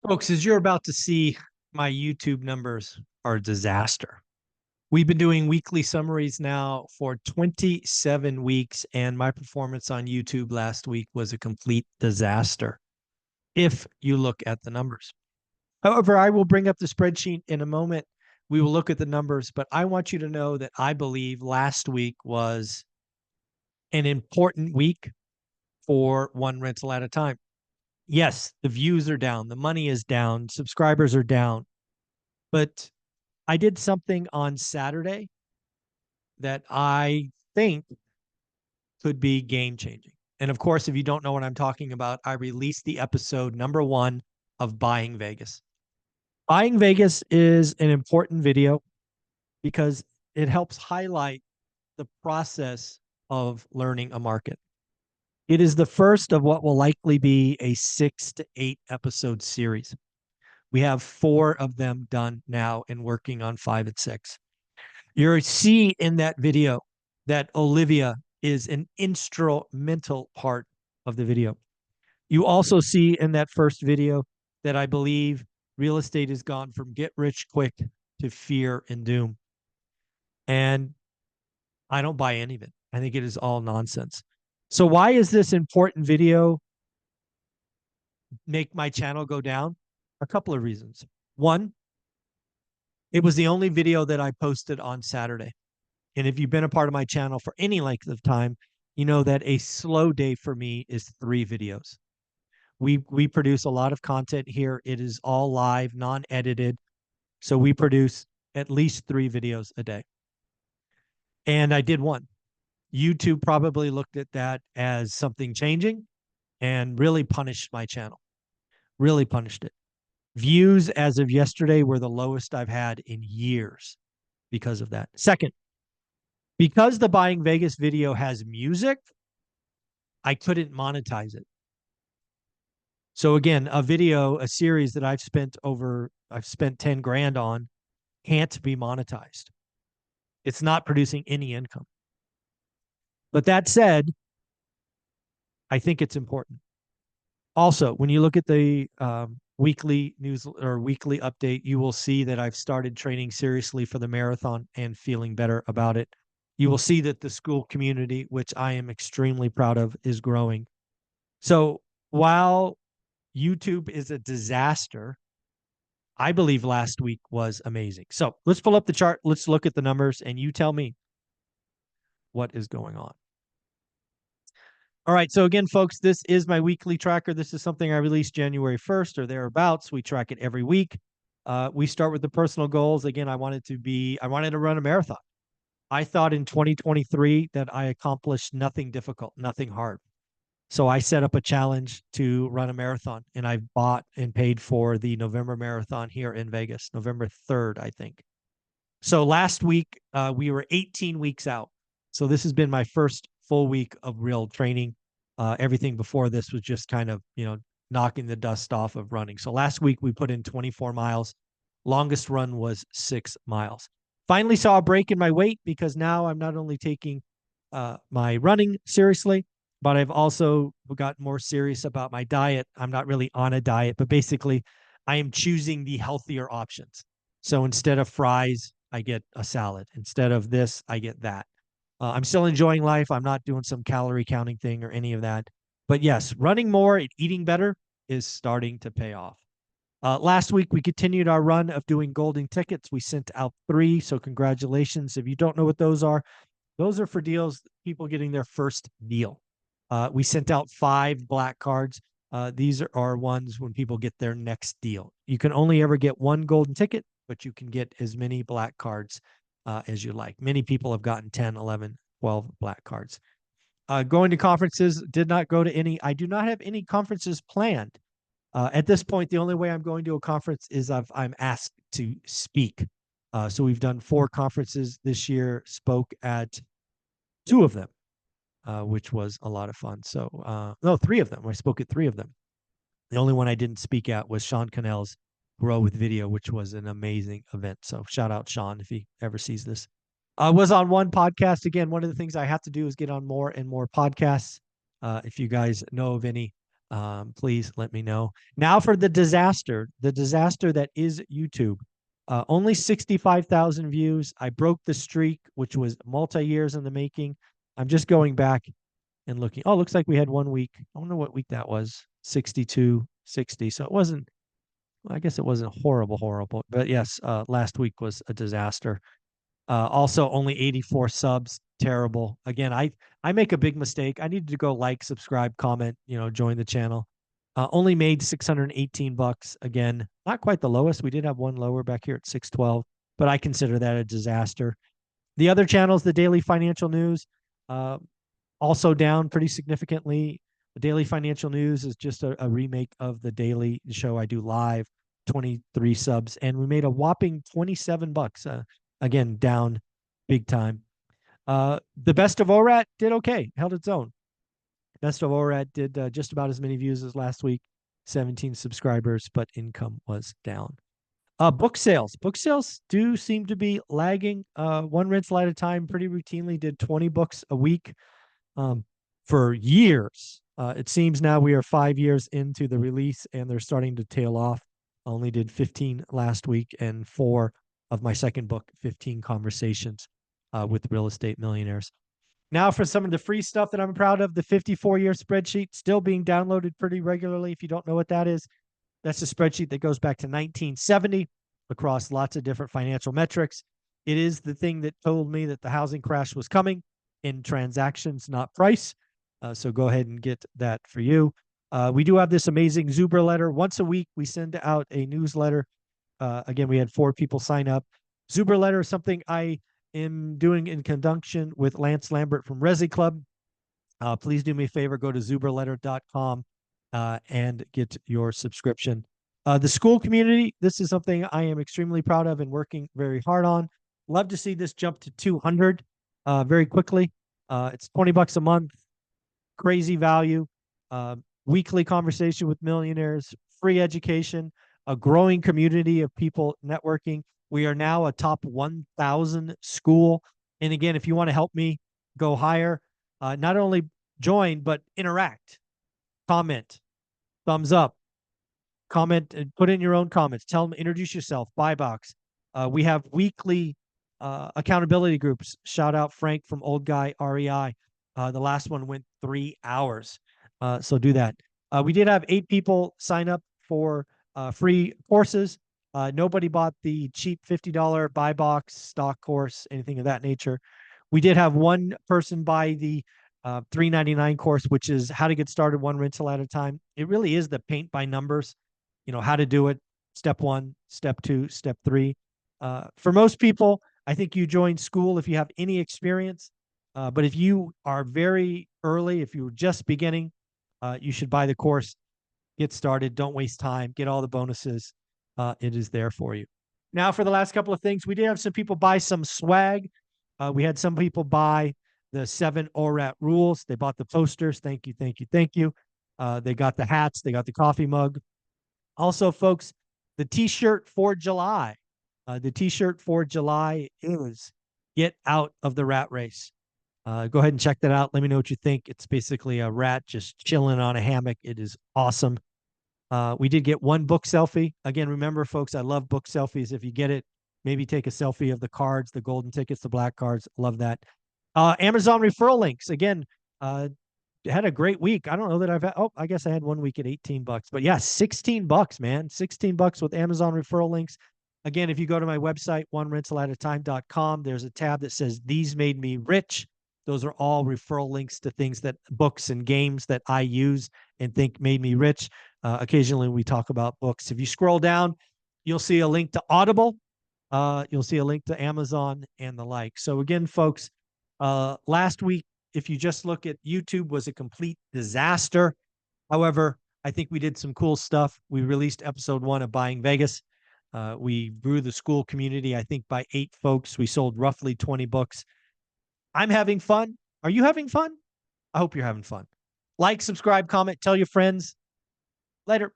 Folks, as you're about to see, my YouTube numbers are a disaster. We've been doing weekly summaries now for 27 weeks, and my performance on YouTube last week was a complete disaster if you look at the numbers. However, I will bring up the spreadsheet in a moment. We will look at the numbers, but I want you to know that I believe last week was an important week for one rental at a time. Yes, the views are down, the money is down, subscribers are down, but I did something on Saturday that I think could be game changing. And of course, if you don't know what I'm talking about, I released the episode #1 of Buying Vegas. Buying Vegas is an important video because it helps highlight the process of learning a market. It is the first of what will likely be a 6 to 8 episode series. We have 4 of them done now and working on 5 and 6. You'll see in that video that Olivia is an instrumental part of the video. You also see in that first video that I believe real estate has gone from get rich quick to fear and doom. And I don't buy any of it. I think it is all nonsense. So why is this important video make my channel go down? A couple of reasons. One, it was the only video that I posted on Saturday. And if you've been a part of my channel for any length of time, you know that a slow day for me is 3 videos. We produce a lot of content here. It is all live, non-edited. So we produce at least 3 videos a day. And I did one. YouTube probably looked at that as something changing and really punished my channel. Really punished it. Views as of yesterday were the lowest I've had in years because of that. Second, because the Buying Vegas video has music, I couldn't monetize it. So again, a series that I've spent 10 grand on can't be monetized. It's not producing any income. But that said, I think it's important. Also, when you look at the weekly news or weekly update, you will see that I've started training seriously for the marathon and feeling better about it. You will see that the school community, which I am extremely proud of, is growing. So while YouTube is a disaster, I believe last week was amazing. So let's pull up the chart. Let's look at the numbers and you tell me what is going on. All right. So again, folks, this is my weekly tracker. This is something I released January 1st or thereabouts. We track it every week. We start with the personal goals. Again, I wanted to run a marathon. I thought in 2023 that I accomplished nothing difficult, nothing hard. So I set up a challenge to run a marathon, and I bought and paid for the November marathon here in Vegas, November 3rd, I think. So last week, we were 18 weeks out. So this has been my first full week of real training. Everything before this was just kind of, knocking the dust off of running. So last week we put in 24 miles. Longest run was 6 miles. Finally saw a break in my weight because now I'm not only taking my running seriously, but I've also gotten more serious about my diet. I'm not really on a diet, but basically I am choosing the healthier options. So instead of fries, I get a salad. Instead of this, I get that. I'm still enjoying life. I'm not doing some calorie counting thing or any of that. But yes, running more and eating better is starting to pay off. Last week, we continued our run of doing golden tickets. We sent out 3. So congratulations. If you don't know what those are for deals, people getting their first deal. We sent out 5 black cards. These are ones when people get their next deal. You can only ever get 1 golden ticket, but you can get as many black cards as you like. Many people have gotten 10, 11, 12 black cards. Going to conferences, did not go to any. I do not have any conferences planned. At this point, the only way I'm going to a conference is I'm asked to speak. So we've done 4 conferences this year, spoke at 2 of them, which was a lot of fun. So, no, 3 of them. I spoke at 3 of them. The only one I didn't speak at was Sean Cannell's Grow with Video, which was an amazing event. So shout out Sean if he ever sees this. I was on one podcast. Again, one of the things I have to do is get on more and more podcasts. If you guys know of any, please let me know. Now for the disaster that is YouTube. Only 65,000 views. I broke the streak, which was multi-years in the making. I'm just going back and looking. Oh, looks like we had 1 week. I don't know what week that was. 62, 60. So it wasn't, I guess it wasn't horrible. But yes, last week was a disaster. Also, only 84 subs. Terrible. Again, I make a big mistake. I needed to go like, subscribe, comment, join the channel. Only made $618. Again, not quite the lowest. We did have one lower back here at 612, but I consider that a disaster. The other channels, the Daily Financial News, uh, also down pretty significantly. The Daily Financial News is just a remake of the daily show I do live, 23 subs, and we made a whopping $27. Again, down big time. The Best of ORAT did okay, held its own. Best of ORAT did just about as many views as last week, 17 subscribers, but income was down. Book sales do seem to be lagging. One Rental at a Time pretty routinely did 20 books a week for years. It seems now we are 5 years into the release and they're starting to tail off. I only did 15 last week and 4 of my second book, 15 Conversations with Real Estate Millionaires. Now for some of the free stuff that I'm proud of, the 54-year spreadsheet still being downloaded pretty regularly. If you don't know what that is, that's a spreadsheet that goes back to 1970 across lots of different financial metrics. It is the thing that told me that the housing crash was coming in transactions, not price. So go ahead and get that for you. We do have this amazing Zuber letter. Once a week, we send out a newsletter. Again, we had 4 people sign up. Zuber letter is something I am doing in conjunction with Lance Lambert from Resi Club. Please do me a favor, go to zuberletter.com and get your subscription. The school community, this is something I am extremely proud of and working very hard on. Love to see this jump to 200 very quickly. It's $20 a month, crazy value, weekly conversation with millionaires, free education, a growing community of people networking. We are now a top 1,000 school. And again, if you want to help me go higher, not only join, but interact, comment, thumbs up, comment, and put in your own comments. Tell them, introduce yourself, buy box. We have weekly accountability groups. Shout out Frank from Old Guy REI. The last one went 3 hours. So do that. We did have 8 people sign up for free courses. Nobody bought the cheap $50 buy box stock course, anything of that nature. We did have one person buy the $3.99 course, which is how to get started one rental at a time. It really is the paint by numbers, how to do it. Step 1, step 2, step 3. For most people, I think you join school if you have any experience. But if you are very early, if you're just beginning, you should buy the course, get started. Don't waste time. Get all the bonuses. It is there for you. Now, for the last couple of things, we did have some people buy some swag. We had some people buy the 7 ORAT rules. They bought the posters. Thank you. They got the hats. They got the coffee mug. Also, folks, the t-shirt for July. The t-shirt for July is Get Out of the Rat Race. Go ahead and check that out. Let me know what you think. It's basically a rat just chilling on a hammock. It is awesome. We did get 1 book selfie. Again, remember, folks, I love book selfies. If you get it, maybe take a selfie of the cards, the golden tickets, the black cards. Love that. Amazon referral links. Again, had a great week. I don't know that I've had, I guess I had 1 week at $18. But yeah, $16, man. $16 with Amazon referral links. Again, if you go to my website, onerentalatatime.com, there's a tab that says These Made Me Rich. Those are all referral links to things that books and games that I use and think made me rich. Occasionally we talk about books. If you scroll down, you'll see a link to Audible. You'll see a link to Amazon and the like. So again, folks, last week, if you just look at YouTube, was a complete disaster. However, I think we did some cool stuff. We released episode 1 of Buying Vegas. We grew the school community, I think, by 8 folks. We sold roughly 20 books. I'm having fun. Are you having fun? I hope you're having fun. Like, subscribe, comment, tell your friends. Later.